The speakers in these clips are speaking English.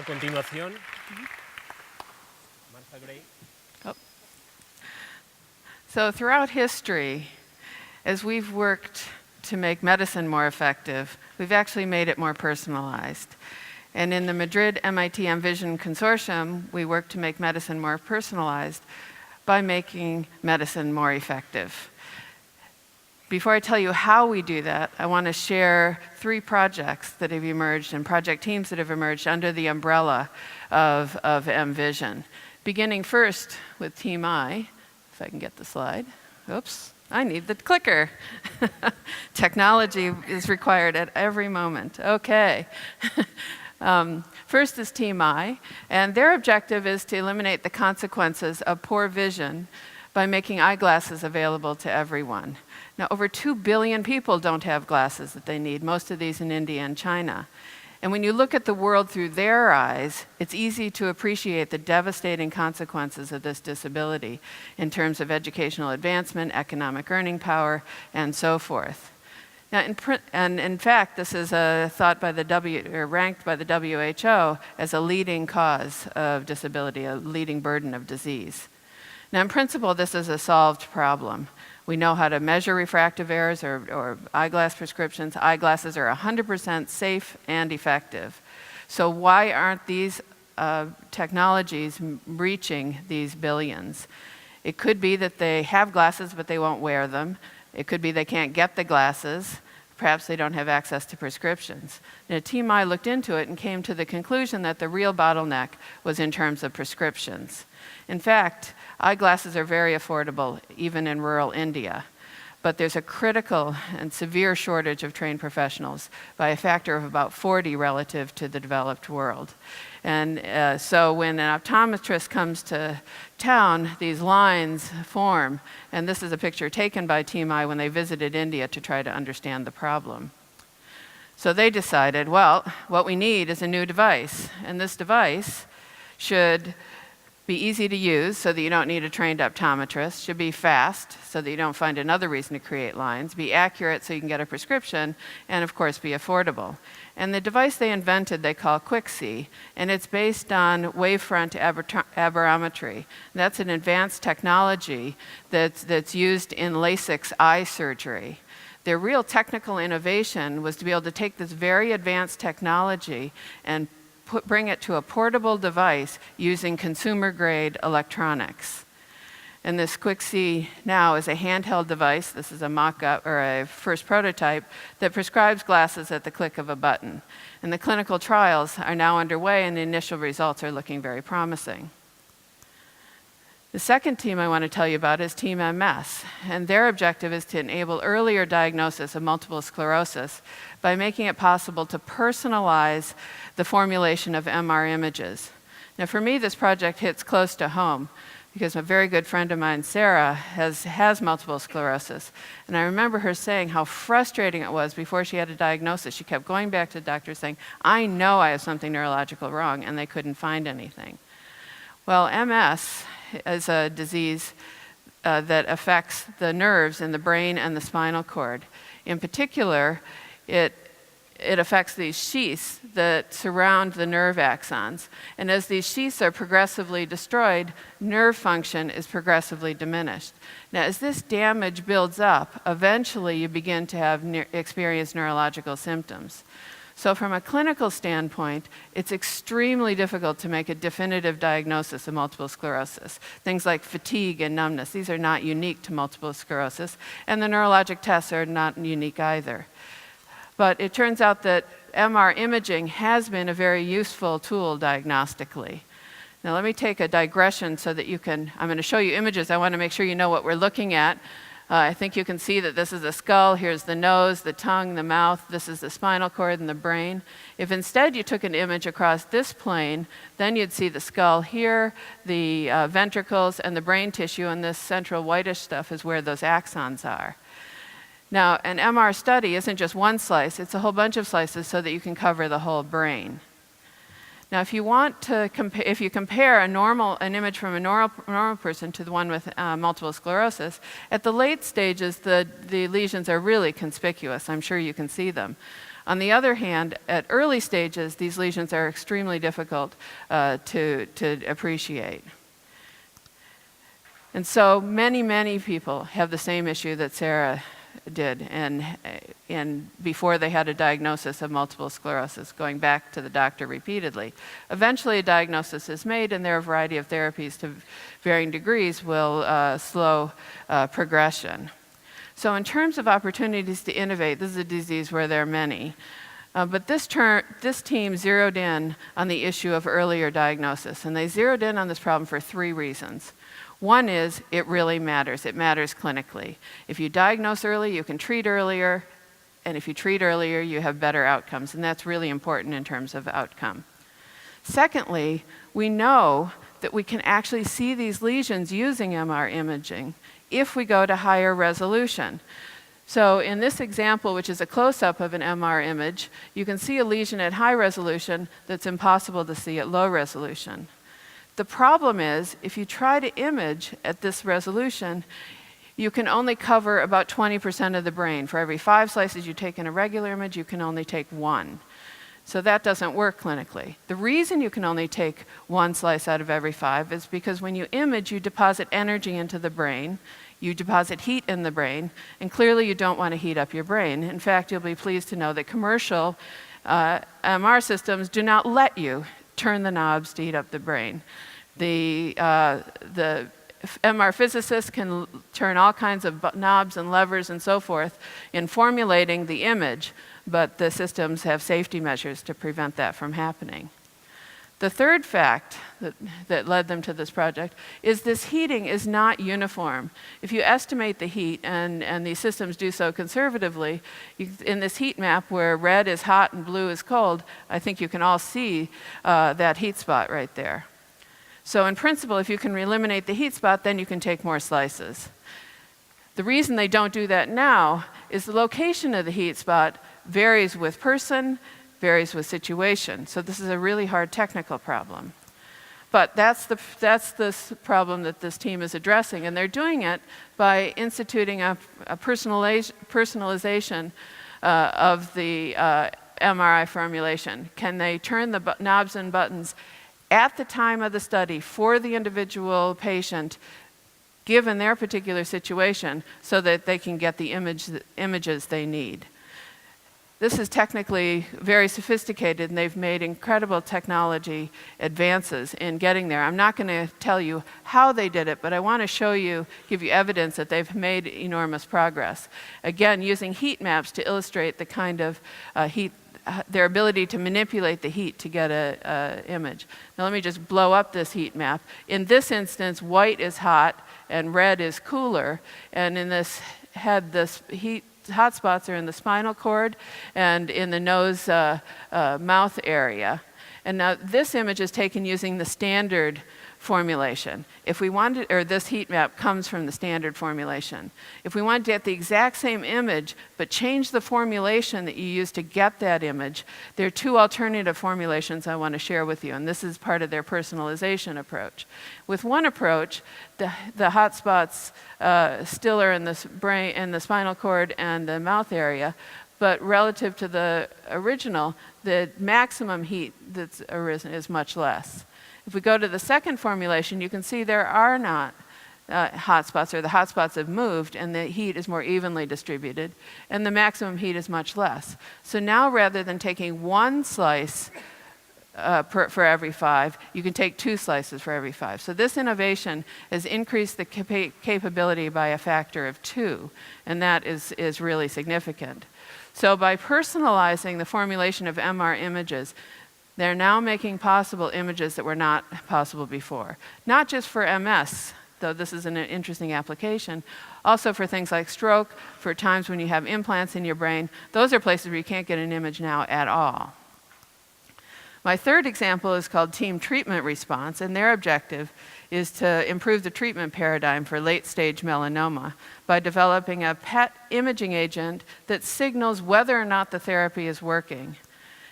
continuación, Martha Gray. So throughout history, as we've worked to make medicine more effective, we've actually made it more personalized. And in the Madrid MIT EmVision Consortium, we work to make medicine more personalized by making medicine more effective. Before I tell you how we do that, I want to share 3 projects that have emerged and project teams that have emerged under the umbrella of EmVision. Beginning first with Team I, if I can get the slide. Oops, I need the clicker. Technology is required at every moment. Okay. First is Team I, and their objective is to eliminate the consequences of poor vision by making eyeglasses available to everyone. Now, over 2 billion people don't have glasses that they need, most of these in India and China. And when you look at the world through their eyes, it's easy to appreciate the devastating consequences of this disability in terms of educational advancement, economic earning power, and so forth. Now, in fact, this is thought by ranked by the WHO as a leading cause of disability, a leading burden of disease. Now, in principle, this is a solved problem. We know how to measure refractive errors or eyeglass prescriptions. Eyeglasses are 100% safe and effective. So why aren't these technologies reaching these billions? It could be that they have glasses, but they won't wear them. It could be they can't get the glasses. Perhaps they don't have access to prescriptions. Now, Team I looked into it and came to the conclusion that the real bottleneck was in terms of prescriptions. In fact, eyeglasses are very affordable, even in rural India. But there's a critical and severe shortage of trained professionals by a factor of about 40 relative to the developed world. And so when an optometrist comes to town, these lines form. And this is a picture taken by Team I when they visited India to try to understand the problem. So they decided, well, what we need is a new device. And this device should be easy to use so that you don't need a trained optometrist, should be fast so that you don't find another reason to create lines, be accurate so you can get a prescription, and of course be affordable. And the device they invented they call QuickSee, and it's based on wavefront aberrometry. That's an advanced technology that's used in LASIK eye surgery. Their real technical innovation was to be able to take this very advanced technology and bring it to a portable device using consumer-grade electronics. And this QuickSee now is a handheld device. This is a mock-up or a first prototype that prescribes glasses at the click of a button. And the clinical trials are now underway, and the initial results are looking very promising. The second team I want to tell you about is Team MS, and their objective is to enable earlier diagnosis of multiple sclerosis by making it possible to personalize the formulation of MR images. Now, for me, this project hits close to home because a very good friend of mine, Sarah, has multiple sclerosis. And I remember her saying how frustrating it was before she had a diagnosis. She kept going back to the doctor saying, I know I have something neurological wrong, and they couldn't find anything. Well, MS is a disease that affects the nerves in the brain and the spinal cord. In particular, it affects these sheaths that surround the nerve axons. And as these sheaths are progressively destroyed, nerve function is progressively diminished. Now, as this damage builds up, eventually you begin to experience neurological symptoms. So from a clinical standpoint, it's extremely difficult to make a definitive diagnosis of multiple sclerosis. Things like fatigue and numbness, these are not unique to multiple sclerosis, and the neurologic tests are not unique either. But it turns out that MR imaging has been a very useful tool diagnostically. Now let me take a digression so that I'm going to show you images. I want to make sure you know what we're looking at. I think you can see that this is the skull, here's the nose, the tongue, the mouth, this is the spinal cord and the brain. If instead you took an image across this plane, then you'd see the skull here, the ventricles, and the brain tissue, and this central whitish stuff is where those axons are. Now, an MR study isn't just one slice, it's a whole bunch of slices so that you can cover the whole brain. Now, if you want to if you compare an image from a normal person to the one with multiple sclerosis, at the late stages, the lesions are really conspicuous. I'm sure you can see them. On the other hand, at early stages, these lesions are extremely difficult to appreciate. And so many people have the same issue that Sarah did and before they had a diagnosis of multiple sclerosis, going back to the doctor repeatedly. Eventually a diagnosis is made, and there are a variety of therapies to varying degrees will slow progression. So in terms of opportunities to innovate, this is a disease where there are many. But this team zeroed in on the issue of earlier diagnosis, and they zeroed in on this problem for 3 reasons. One is it really matters. It matters clinically. If you diagnose early, you can treat earlier, and if you treat earlier, you have better outcomes, and that's really important in terms of outcome. Secondly, we know that we can actually see these lesions using MR imaging if we go to higher resolution. So in this example, which is a close-up of an MR image, you can see a lesion at high resolution that's impossible to see at low resolution. The problem is, if you try to image at this resolution, you can only cover about 20% of the brain. For every 5 slices you take in a regular image, you can only take 1. So that doesn't work clinically. The reason you can only take 1 slice out of every 5 is because when you image, you deposit energy into the brain, you deposit heat in the brain, and clearly you don't want to heat up your brain. In fact, you'll be pleased to know that commercial MR systems do not let you turn the knobs to heat up the brain. The MR physicists can turn all kinds of knobs and levers and so forth in formulating the image, but the systems have safety measures to prevent that from happening. The third fact that led them to this project is this heating is not uniform. If you estimate the heat, and these systems do so conservatively, in this heat map where red is hot and blue is cold, I think you can all see that heat spot right there. So in principle, if you can eliminate the heat spot, then you can take more slices. The reason they don't do that now is the location of the heat spot varies with person, varies with situation. So this is a really hard technical problem. But that's the problem that this team is addressing, and they're doing it by instituting a personalization of the MRI formulation. Can they turn the knobs and buttons at the time of the study for the individual patient, given their particular situation, so that they can get the images they need? This is technically very sophisticated, and they've made incredible technology advances in getting there. I'm not going to tell you how they did it, but I want to show you, give you evidence that they've made enormous progress. Again, using heat maps to illustrate the kind of their ability to manipulate the heat to get an image. Now let me just blow up this heat map. In this instance, white is hot and red is cooler, and in this head, this hot spots are in the spinal cord and in the nose mouth area. And now this image is taken using the standard formulation. If we wanted, or this heat map comes from the standard formulation. If we wanted to get the exact same image, but change the formulation that you use to get that image, there are 2 alternative formulations I want to share with you, and this is part of their personalization approach. With one approach, the hot spots still are in the brain, in the spinal cord and the mouth area, but relative to the original, the maximum heat that's arisen is much less. If we go to the second formulation, you can see there are not hotspots, or the hotspots have moved and the heat is more evenly distributed, and the maximum heat is much less. So now, rather than taking 1 slice for every 5, you can take 2 slices for every 5. So this innovation has increased the capability by a factor of 2, and that is really significant. So by personalizing the formulation of MR images, they're now making possible images that were not possible before. Not just for MS, though this is an interesting application, also for things like stroke, for times when you have implants in your brain. Those are places where you can't get an image now at all. My third example is called Team Treatment Response, and their objective is to improve the treatment paradigm for late-stage melanoma by developing a PET imaging agent that signals whether or not the therapy is working.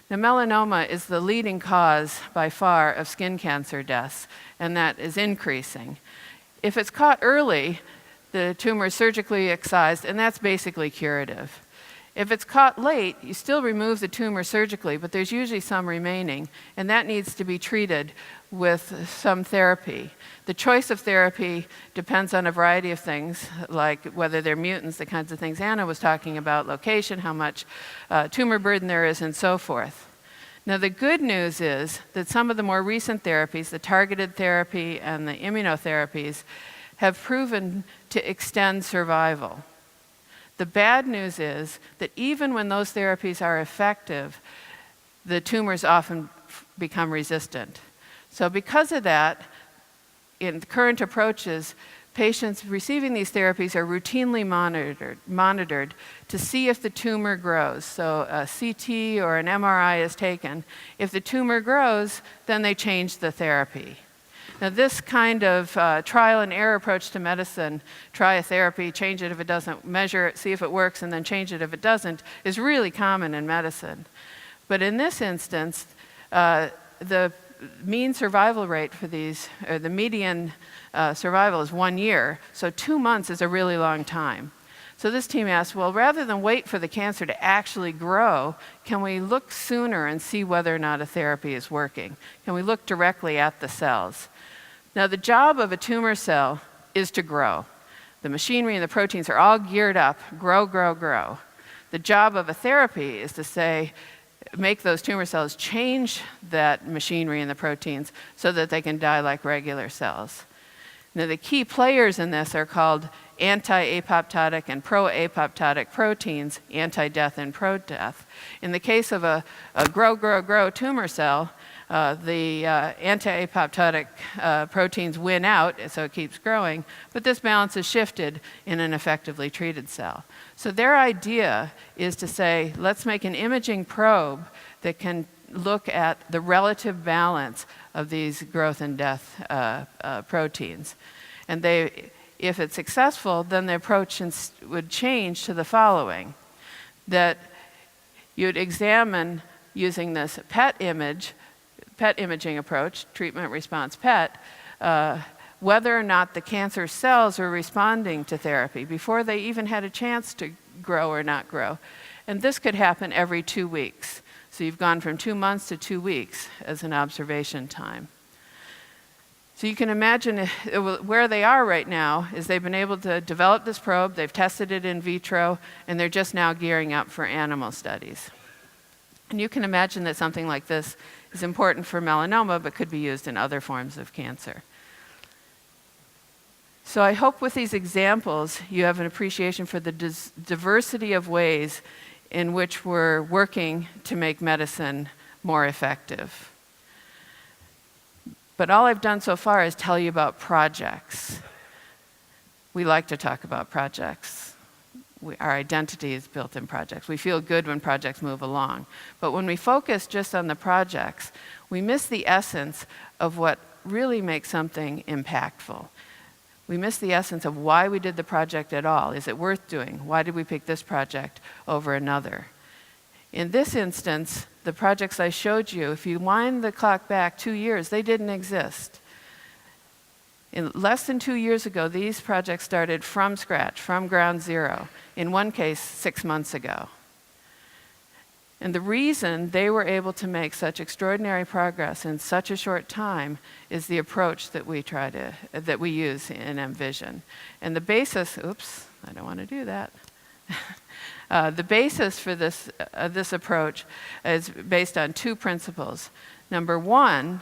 Now, melanoma is the leading cause by far of skin cancer deaths, and that is increasing. If it's caught early, the tumor is surgically excised, and that's basically curative. If it's caught late, you still remove the tumor surgically, but there's usually some remaining, and that needs to be treated with some therapy. The choice of therapy depends on a variety of things, like whether they're mutants, the kinds of things Anna was talking about, location, how much tumor burden there is, and so forth. Now, the good news is that some of the more recent therapies, the targeted therapy and the immunotherapies, have proven to extend survival. The bad news is that even when those therapies are effective, the tumors often become resistant. So because of that, in current approaches, patients receiving these therapies are routinely monitored to see if the tumor grows. So a CT or an MRI is taken. If the tumor grows, then they change the therapy. Now, this kind of trial and error approach to medicine, try a therapy, change it if it doesn't, measure it, see if it works, and then change it if it doesn't, is really common in medicine. But in this instance, the mean survival rate for these, or the median survival is 1 year, so 2 months is a really long time. So this team asked, well, rather than wait for the cancer to actually grow, can we look sooner and see whether or not a therapy is working? Can we look directly at the cells? Now, the job of a tumor cell is to grow. The machinery and the proteins are all geared up, grow, grow, grow. The job of a therapy is to say, make those tumor cells change that machinery and the proteins so that they can die like regular cells. Now, the key players in this are called anti-apoptotic and pro-apoptotic proteins, anti-death and pro-death. In the case of a grow, grow, grow tumor cell, the anti-apoptotic proteins win out, so it keeps growing, but this balance is shifted in an effectively treated cell. So their idea is to say, let's make an imaging probe that can look at the relative balance of these growth and death proteins. And if it's successful, then the approach would change to the following, that you'd examine using this PET imaging approach, treatment response PET, whether or not the cancer cells are responding to therapy before they even had a chance to grow or not grow. And this could happen every 2 weeks. So you've gone from 2 months to 2 weeks as an observation time. So you can imagine where they are right now is they've been able to develop this probe, they've tested it in vitro, and they're just now gearing up for animal studies. And you can imagine that something like this is important for melanoma, but could be used in other forms of cancer. So I hope with these examples, you have an appreciation for the diversity of ways in which we're working to make medicine more effective. But all I've done so far is tell you about projects. We like to talk about projects. Our identity is built in projects. We feel good when projects move along. But when we focus just on the projects, we miss the essence of what really makes something impactful. We miss the essence of why we did the project at all. Is it worth doing? Why did we pick this project over another? In this instance, the projects I showed you, if you wind the clock back 2 years, they didn't exist. In less than 2 years ago, these projects started from scratch, from ground zero. In one case, 6 months ago. And the reason they were able to make such extraordinary progress in such a short time is the approach that we use in EmVision. And the basis, oops, I don't want to do that. The basis for this approach is based on 2 principles. Number 1,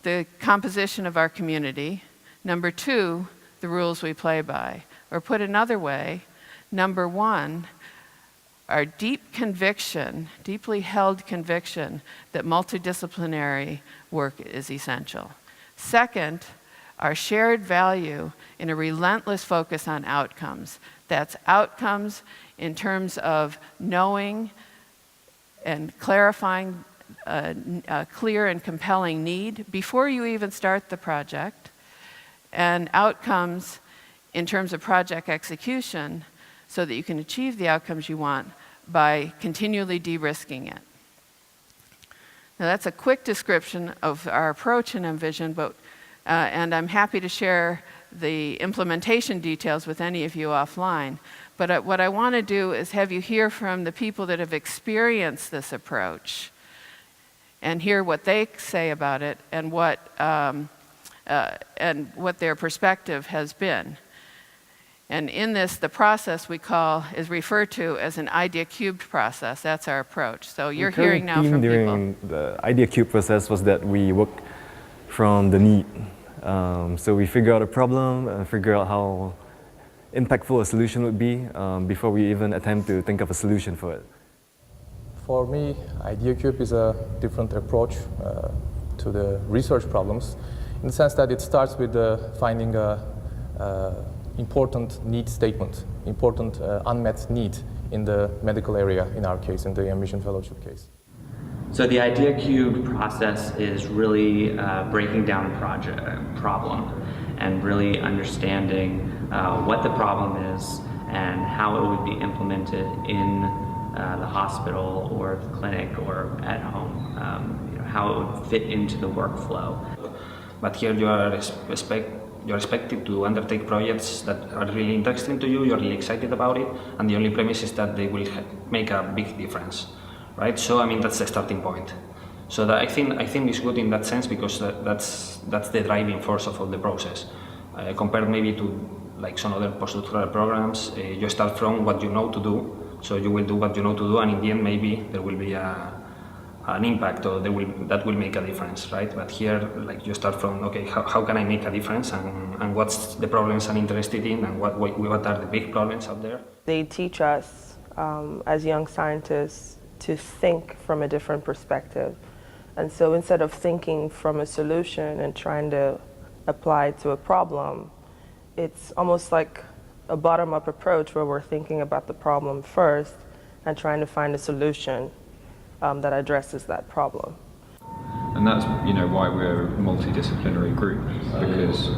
the composition of our community. Number 2, the rules we play by. Or put another way, number 1, our deep conviction, deeply held conviction that multidisciplinary work is essential. Second, our shared value in a relentless focus on outcomes. That's outcomes in terms of knowing and clarifying a clear and compelling need before you even start the project, and outcomes in terms of project execution so that you can achieve the outcomes you want by continually de-risking it. Now that's a quick description of our approach in EmVision, and I'm happy to share the implementation details with any of you offline. But what I want to do is have you hear from the people that have experienced this approach and hear what they say about it and what their perspective has been. And in this, the process is referred to as an idea cubed process. That's our approach. So you're hearing now from people. During the idea cube process was that we work from the need. So we figure out a problem and figure out how impactful a solution would be before we even attempt to think of a solution for it. For me, idea cube is a different approach to the research problems, in the sense that it starts with finding a important need statement, important unmet need in the medical area, in our case, in the EmVision Fellowship case. So the idea cube process is really breaking down a problem and really understanding what the problem is and how it would be implemented in the hospital or the clinic or at home, how it would fit into the workflow. But here you are expected to undertake projects that are really interesting to you, you're really excited about it, and the only premise is that they will make a big difference, right? So I mean, that's the starting point. So that I think it's good in that sense, because that's the driving force of all the process. Compared maybe to like some other postdoctoral programs, you start from what you know to do, so you will do what you know to do, and in the end maybe there will be an impact, or that will make a difference, right? But here, like, you start from, okay, how can I make a difference, and what's the problems I'm interested in, and what are the big problems out there? They teach us as young scientists to think from a different perspective. And so instead of thinking from a solution and trying to apply it to a problem, it's almost like a bottom-up approach where we're thinking about the problem first and trying to find a solution that addresses that problem. And that's, why we're a multidisciplinary group, because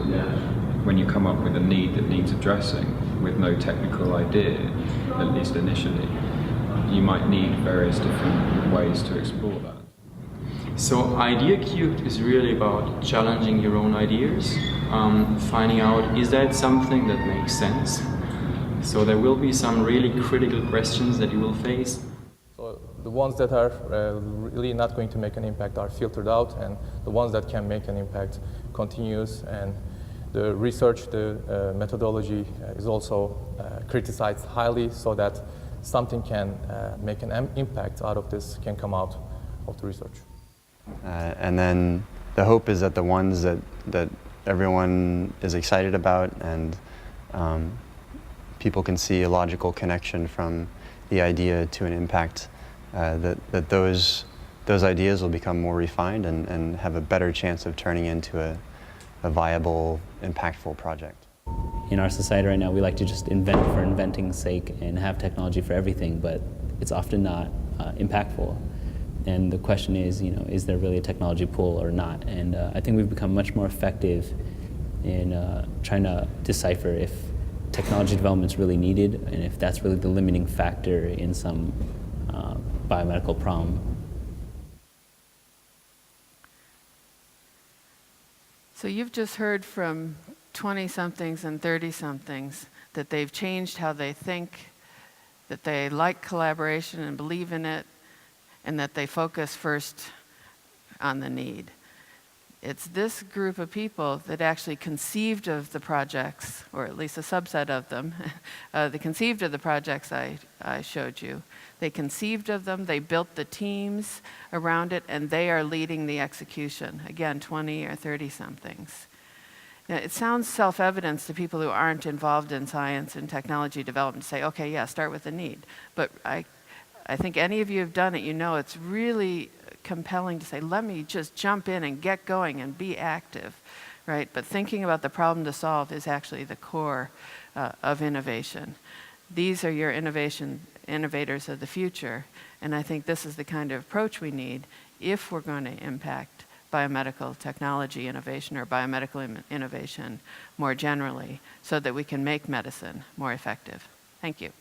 when you come up with a need that needs addressing with no technical idea, at least initially, you might need various different ways to explore that. So Idea Cubed is really about challenging your own ideas, finding out, is that something that makes sense? So there will be some really critical questions that you will face. So the ones that are really not going to make an impact are filtered out, and the ones that can make an impact continues, and the research, the methodology is also criticized highly, so that something can make an impact out of this can come out of the research. And then the hope is that the ones that everyone is excited about and people can see a logical connection from the idea to an impact, that those ideas will become more refined and have a better chance of turning into a viable, impactful project. In our society right now, we like to just invent for inventing's sake and have technology for everything, but it's often not impactful. And the question is there really a technology pool or not? And I think we've become much more effective in trying to decipher if technology development is really needed and if that's really the limiting factor in some biomedical problem. So you've just heard from 20-somethings and 30-somethings that they've changed how they think, that they like collaboration and believe in it, and that they focus first on the need. It's this group of people that actually conceived of the projects, or at least a subset of them, they conceived of the projects I showed you. They conceived of them, they built the teams around it, and they are leading the execution. Again, 20 or 30-somethings. Now, it sounds self-evident to people who aren't involved in science and technology development to say, okay, yeah, start with the need. But I think any of you have done it, it's really compelling to say, let me just jump in and get going and be active, right? But thinking about the problem to solve is actually the core of innovation. These are your innovators of the future, and I think this is the kind of approach we need if we're going to impact biomedical technology innovation or biomedical innovation more generally, so that we can make medicine more effective. Thank you.